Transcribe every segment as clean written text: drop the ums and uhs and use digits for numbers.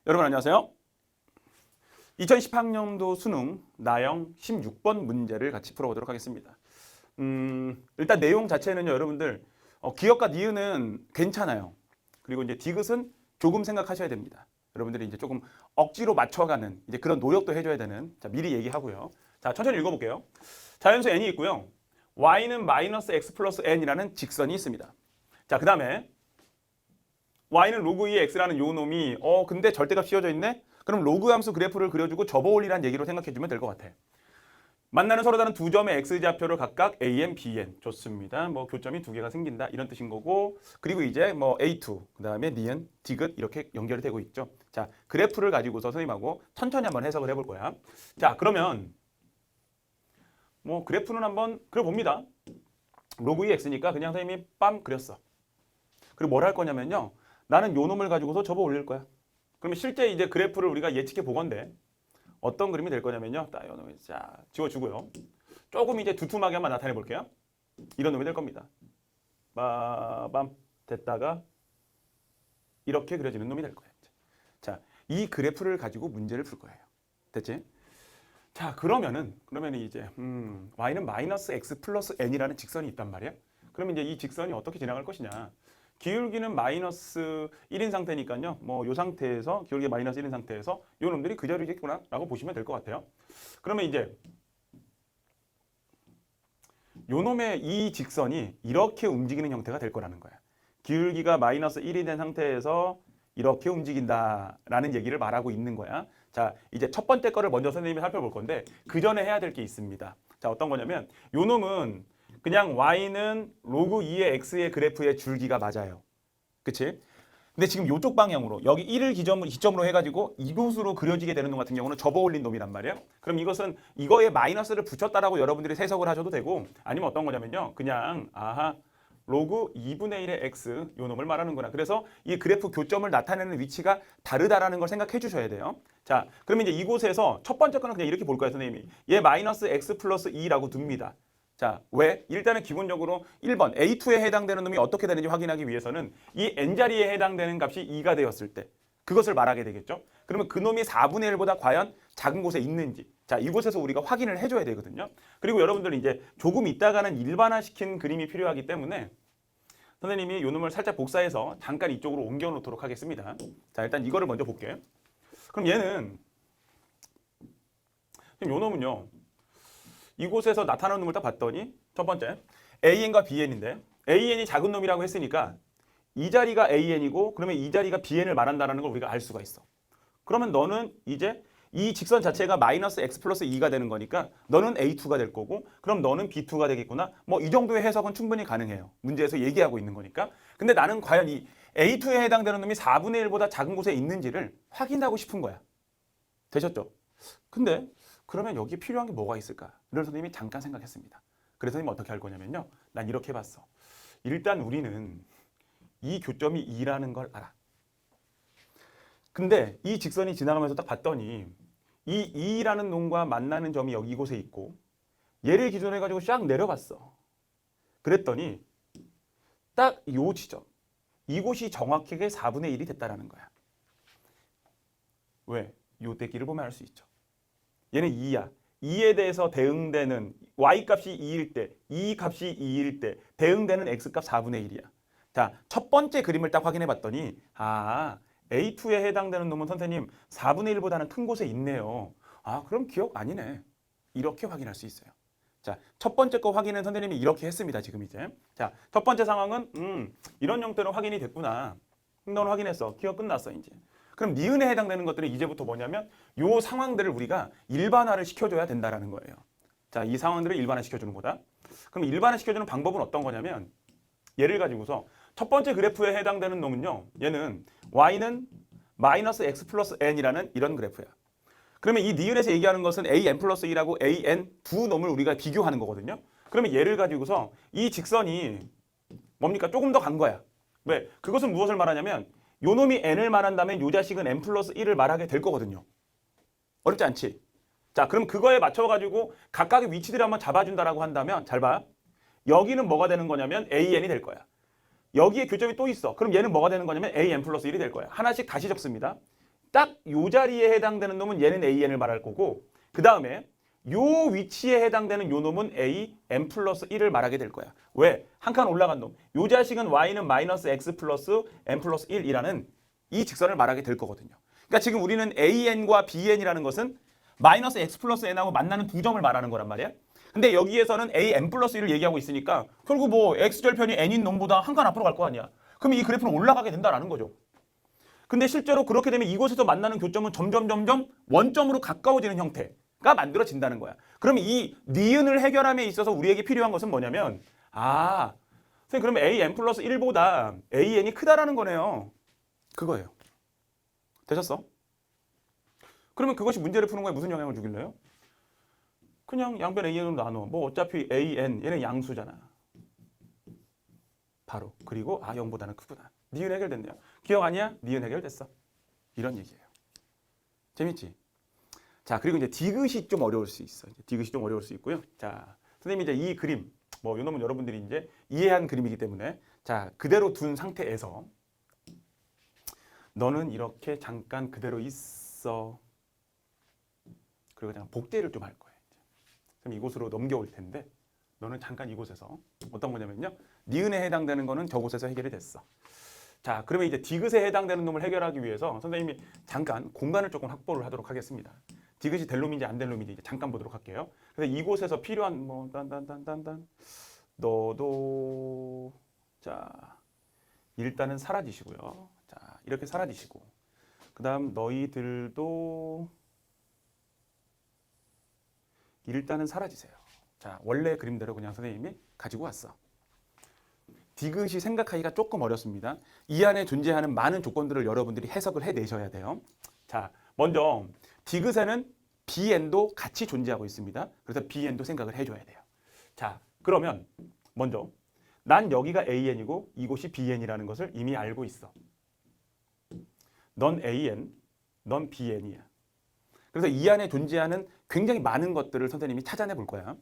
여러분 안녕하세요. 2018년도 수능 나형 16번 문제를 같이 풀어보도록 하겠습니다. 일단 내용 자체는요, 여러분들 기억과 니은은 괜찮아요. 그리고 이제 디귿은 조금 생각하셔야 됩니다. 여러분들이 이제 조금 억지로 맞춰가는 이제 그런 노력도 해줘야 되는. 자, 미리 얘기하고요. 자, 천천히 읽어볼게요. 자연수 n이 있고요. y는 마이너스 x 플러스 n이라는 직선이 있습니다. 자, 그 다음에 y는 로그 2의 x라는 요 놈이 근데 절대값 씌워져 있네? 그럼 로그 함수 그래프를 그려주고 접어올리라는 얘기로 생각해주면 될 것 같아. 만나는 서로 다른 두 점의 x좌표를 각각 an, bn. 좋습니다. 뭐 교점이 두 개가 생긴다 이런 뜻인 거고, 그리고 이제 뭐 a2, 그 다음에 니은, 디귿 이렇게 연결이 되고 있죠. 자, 그래프를 가지고서 선생님하고 천천히 한번 해석을 해볼 거야. 자, 그러면 뭐 그래프는 한번 그려봅니다. 로그 2 x니까 그냥 선생님이 빰 그렸어. 그리고 뭘 할 거냐면요, 나는 요 놈을 가지고서 접어 올릴 거야. 그러면 실제 이제 그래프를 우리가 예측해 보건데 어떤 그림이 될 거냐면요, 딱 요 놈을 자 지워주고요. 조금 이제 두툼하게 한번 나타내 볼게요. 이런 놈이 될 겁니다. 빠밤 됐다가 이렇게 그려지는 놈이 될 거예요. 자, 이 그래프를 가지고 문제를 풀 거예요. 됐지? 자, 그러면 이제 y는 마이너스 x 플러스 n이라는 직선이 있단 말이야. 그러면 이제 이 직선이 어떻게 지나갈 것이냐? 기울기는 마이너스 1인 상태니까요. 뭐 이 상태에서 기울기 마이너스 1인 상태에서 요 놈들이 그 자리겠구나 라고 보시면 될 것 같아요. 그러면 이제 요 놈의 이 직선이 이렇게 움직이는 형태가 될 거라는 거야. 기울기가 마이너스 1이 된 상태에서 이렇게 움직인다라는 얘기를 말하고 있는 거야. 자, 이제 첫 번째 거를 먼저 선생님이 살펴볼 건데 그 전에 해야 될 게 있습니다. 자, 어떤 거냐면 요 놈은 그냥 y는 로그 2의 x의 그래프의 줄기가 맞아요. 그치? 근데 지금 이쪽 방향으로 여기 1을 기점으로 해가지고 이곳으로 그려지게 되는 놈 같은 경우는 접어 올린 놈이란 말이에요. 그럼 이것은 이거에 마이너스를 붙였다라고 여러분들이 해석을 하셔도 되고, 아니면 어떤 거냐면요, 그냥 로그 2분의 1의 x 요 놈을 말하는구나. 그래서 이 그래프 교점을 나타내는 위치가 다르다라는 걸 생각해 주셔야 돼요. 자, 그러면 이제 이곳에서 첫 번째 거는 그냥 이렇게 볼 거예요, 선생님이. 얘 마이너스 x 플러스 2라고 둡니다. 자, 왜? 일단은 기본적으로 1번 A2에 해당되는 놈이 어떻게 되는지 확인하기 위해서는 이 n자리에 해당되는 값이 2가 되었을 때 그것을 말하게 되겠죠. 그러면 그 놈이 4분의 1보다 과연 작은 곳에 있는지, 자, 이곳에서 우리가 확인을 해줘야 되거든요. 그리고 여러분들이 이제 조금 있다가는 일반화시킨 그림이 필요하기 때문에 선생님이 요 놈을 살짝 복사해서 잠깐 이쪽으로 옮겨 놓도록 하겠습니다. 자, 일단 이거를 먼저 볼게요. 그럼 얘는 지금 요 놈은요, 이곳에서 나타나는 놈을 딱 봤더니 첫 번째 AN과 BN인데 AN이 작은 놈이라고 했으니까 이 자리가 AN이고 그러면 이 자리가 BN을 말한다는 걸 우리가 알 수가 있어. 그러면 너는 이제 이 직선 자체가 마이너스 x 플러스 2가 되는 거니까 너는 A2가 될 거고 그럼 너는 B2가 되겠구나. 뭐 이 정도의 해석은 충분히 가능해요. 문제에서 얘기하고 있는 거니까. 근데 나는 과연 이 A2에 해당되는 놈이 4분의 1보다 작은 곳에 있는지를 확인하고 싶은 거야. 되셨죠? 근데 그러면 여기에 필요한 게 뭐가 있을까? 이런 선생님이 잠깐 생각했습니다. 그래서 선생님 어떻게 할 거냐면요, 난 이렇게 봤어. 일단 우리는 이 교점이 2라는 걸 알아. 근데 이 직선이 지나가면서 딱 봤더니 이 2라는 놈과 만나는 점이 여기 이곳에 있고 얘를 기준으로 해가지고 쫙 내려봤어. 그랬더니 딱 이 지점, 이곳이 정확하게 4분의 1이 됐다라는 거야. 왜? 요 떼기를 보면 알 수 있죠. 얘는 2야. 2에 대해서 대응되는 y값이 2일 때, 이 값이 2일 때 대응되는 x값 4분의 1이야. 자, 첫 번째 그림을 딱 확인해 봤더니 A2에 해당되는 놈은 선생님 4분의 1보다는 큰 곳에 있네요. 그럼 기억 아니네. 이렇게 확인할 수 있어요. 자, 첫 번째 거 확인은 선생님이 이렇게 했습니다. 지금 이제. 자, 첫 번째 상황은 이런 형태로 확인이 됐구나. 너는 확인했어. 기억 끝났어 이제. 그럼 니은에 해당되는 것들은 이제부터 뭐냐면 요 상황들을 우리가 일반화를 시켜줘야 된다라는 거예요. 자, 이 상황들을 일반화 시켜주는 거다. 그럼 일반화 시켜주는 방법은 어떤 거냐면 얘를 가지고서 첫 번째 그래프에 해당되는 놈은요, 얘는 y는 마이너스 x 플러스 n이라는 이런 그래프야. 그러면 이 니은에서 얘기하는 것은 an 플러스 2라고 an 두 놈을 우리가 비교하는 거거든요. 그러면 얘를 가지고서 이 직선이 뭡니까? 조금 더 간 거야. 왜? 그것은 무엇을 말하냐면 요 놈이 n을 말한다면 요 자식은 n 플러스 1을 말하게 될 거거든요. 어렵지 않지? 자, 그럼 그거에 맞춰가지고 각각의 위치들을 한번 잡아준다라고 한다면 잘 봐. 여기는 뭐가 되는 거냐면 an이 될 거야. 여기에 교점이 또 있어. 그럼 얘는 뭐가 되는 거냐면 an 플러스 1이 될 거야. 하나씩 다시 적습니다. 딱 요 자리에 해당되는 놈은 얘는 AN을 말할 거고 그 다음에 요 위치에 해당되는 요 놈은 A, N 플러스 1을 말하게 될 거야. 왜? 한 칸 올라간 놈. 요 자식은 Y는 마이너스 X 플러스 N 플러스 1이라는 이 직선을 말하게 될 거거든요. 그러니까 지금 우리는 AN과 BN이라는 것은 마이너스 X 플러스 N하고 만나는 두 점을 말하는 거란 말이야. 근데 여기에서는 A, N 플러스 1을 얘기하고 있으니까 결국 뭐 X절편이 N인 놈보다 한 칸 앞으로 갈 거 아니야. 그럼 이 그래프는 올라가게 된다라는 거죠. 근데 실제로 그렇게 되면 이곳에서 만나는 교점은 점점 원점으로 가까워지는 형태가 만들어진다는 거야. 그럼 이 니은을 해결함에 있어서 우리에게 필요한 것은 뭐냐면 선생님 그러면 AN 플러스 1보다 AN이 크다라는 거네요. 그거예요. 되셨어? 그러면 그것이 문제를 푸는 거에 무슨 영향을 주길래요? 그냥 양변 AN으로 나눠. 뭐 어차피 AN 얘는 양수잖아. 바로. 그리고 0보다는 크구나. 니은 해결됐네요. 기억 아니야? 니은 해결됐어. 이런 얘기예요. 재밌지? 자, 그리고 이제 디귿이 좀 어려울 수 있어. 디귿이 좀 어려울 수 있고요. 자, 선생님이 이제 이 그림, 뭐 이놈은 여러분들이 이제 이해한 그림이기 때문에 자, 그대로 둔 상태에서 너는 이렇게 잠깐 그대로 있어. 그리고 그냥 복제를 좀 할 거예요. 그럼 이곳으로 넘겨올 텐데 너는 잠깐 이곳에서 어떤 거냐면요. 니은에 해당되는 거는 저곳에서 해결이 됐어. 자, 그러면 이제 디귿에 해당되는 놈을 해결하기 위해서 선생님이 잠깐 공간을 조금 확보를 하도록 하겠습니다. 디귿이 될 놈인지 안 될 놈인지 이제 잠깐 보도록 할게요. 그래서 이곳에서 필요한 뭐 너도 자 일단은 사라지시고요. 자, 이렇게 사라지시고 그다음 너희들도 일단은 사라지세요. 자, 원래 그림대로 그냥 선생님이 가지고 왔어. 디귿이 생각하기가 조금 어렵습니다. 이 안에 존재하는 많은 조건들을 여러분들이 해석을 해내셔야 돼요. 자, 먼저 디귿에는 BN도 같이 존재하고 있습니다. 그래서 BN도 생각을 해줘야 돼요. 자, 그러면 먼저 난 여기가 AN이고 이곳이 BN이라는 것을 이미 알고 있어. 넌 AN, 넌 BN이야. 그래서 이 안에 존재하는 굉장히 많은 것들을 선생님이 찾아내 볼 거야.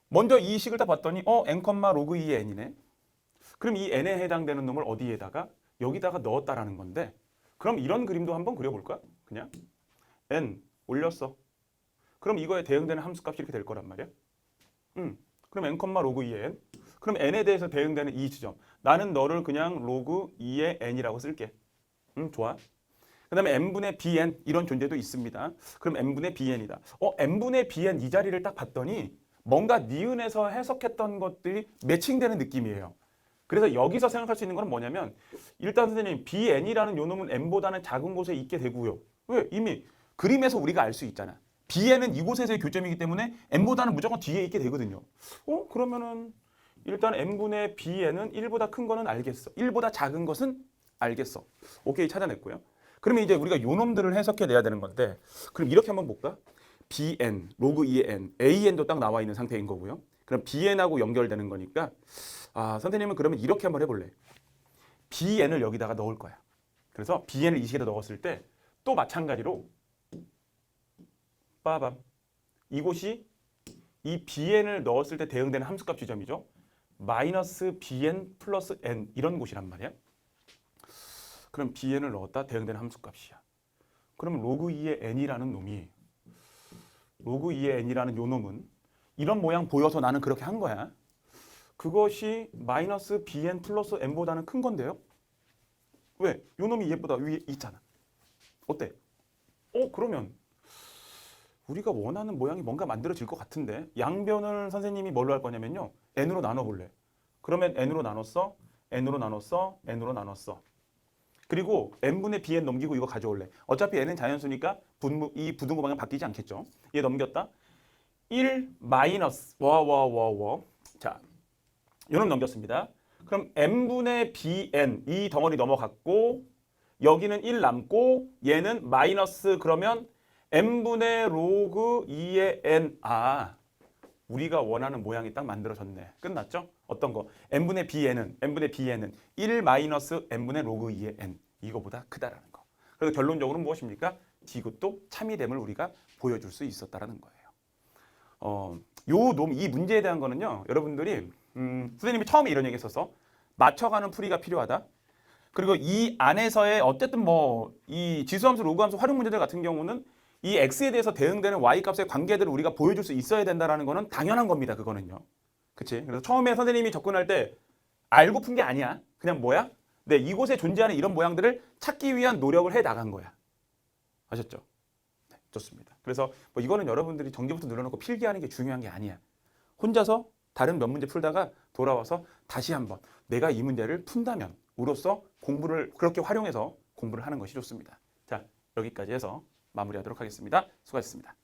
먼저 이 식을 다 봤더니 n, 로그 2의 n이네. 그럼 이 n에 해당되는 놈을 어디에다가? 여기다가 넣었다라는 건데 그럼 이런 그림도 한번 그려볼까? 그냥 n 올렸어. 그럼 이거에 대응되는 함수값이 이렇게 될 거란 말이야. 그럼 n, 로그 2의 n. 그럼 n에 대해서 대응되는 이 지점. 나는 너를 그냥 로그 2의 n이라고 쓸게. 좋아. 그 다음에 n분의 bn 이런 존재도 있습니다. 그럼 n분의 bn이다. n분의 bn 이 자리를 딱 봤더니 뭔가 니은에서 해석했던 것들이 매칭되는 느낌이에요. 그래서 여기서 생각할 수 있는 건 뭐냐면 일단 선생님 bn이라는 요 놈은 n보다는 작은 곳에 있게 되고요. 왜? 이미 그림에서 우리가 알 수 있잖아. bn은 이곳에서의 교점이기 때문에 n보다는 무조건 뒤에 있게 되거든요. 그러면은 일단 n분의 bn은 1보다 큰 거는 알겠어. 1보다 작은 것은 알겠어. 오케이, 찾아냈고요. 그러면 이제 우리가 요 놈들을 해석해내야 되는 건데 그럼 이렇게 한번 볼까? bn, 로그 2의 n, an도 딱 나와 있는 상태인 거고요. 그럼 bn하고 연결되는 거니까 선생님은 그러면 이렇게 한번 해볼래. bn을 여기다가 넣을 거야. 그래서 bn을 이 식에다 넣었을 때 또 마찬가지로 빠밤 이곳이 이 bn을 넣었을 때 대응되는 함수값 지점이죠. 마이너스 bn 플러스 n 이런 곳이란 말이야. 그럼 bn을 넣었다 대응되는 함수값이야. 그럼 로그 2의 n이라는 놈이 로그 2의 n이라는 요 놈은 이런 모양 보여서 나는 그렇게 한 거야. 그것이 마이너스 bn 플러스 n보다는 큰 건데요. 왜? 요 놈이 얘보다 위에 있잖아. 어때? 그러면 우리가 원하는 모양이 뭔가 만들어질 것 같은데 양변을 선생님이 뭘로 할 거냐면요. n으로 나눠볼래. 그러면 n으로 나눴어. n으로 나눴어. n으로 나눴어. 그리고 n분의 bn 넘기고 이거 가져올래. 어차피 n은 자연수니까 이 부등호 방향 바뀌지 않겠죠. 얘 넘겼다. 1 마이너스 자, 요놈 넘겼습니다. 그럼 n분의 bn 이 덩어리 넘어갔고 여기는 1 남고 얘는 마이너스 그러면 n분의 로그 2의 n 우리가 원하는 모양이 딱 만들어졌네. 끝났죠? 어떤 거? n분의 bn은 1 마이너스 n분의 로그 2의 n 이거보다 크다라는 거. 그래서 결론적으로 무엇입니까? 디귿도 참이됨을 우리가 보여줄 수 있었다라는 거예요. 이 문제에 대한 거는요. 여러분들이 선생님이 처음에 이런 얘기 했었어. 맞춰가는 풀이가 필요하다. 그리고 이 안에서의 어쨌든 뭐 이 지수함수, 로그함수 활용 문제들 같은 경우는 이 x에 대해서 대응되는 y 값의 관계들을 우리가 보여줄 수 있어야 된다라는 거는 당연한 겁니다. 그거는요. 그치? 그래서 처음에 선생님이 접근할 때 알고 푼 게 아니야. 그냥 뭐야? 네, 이곳에 존재하는 이런 모양들을 찾기 위한 노력을 해 나간 거야. 아셨죠? 네, 좋습니다. 그래서 뭐 이거는 여러분들이 정기부터 늘어놓고 필기하는 게 중요한 게 아니야. 혼자서 다른 몇 문제 풀다가 돌아와서 다시 한번 내가 이 문제를 푼다면 우로써 공부를 그렇게 활용해서 공부를 하는 것이 좋습니다. 자, 여기까지 해서 마무리하도록 하겠습니다. 수고하셨습니다.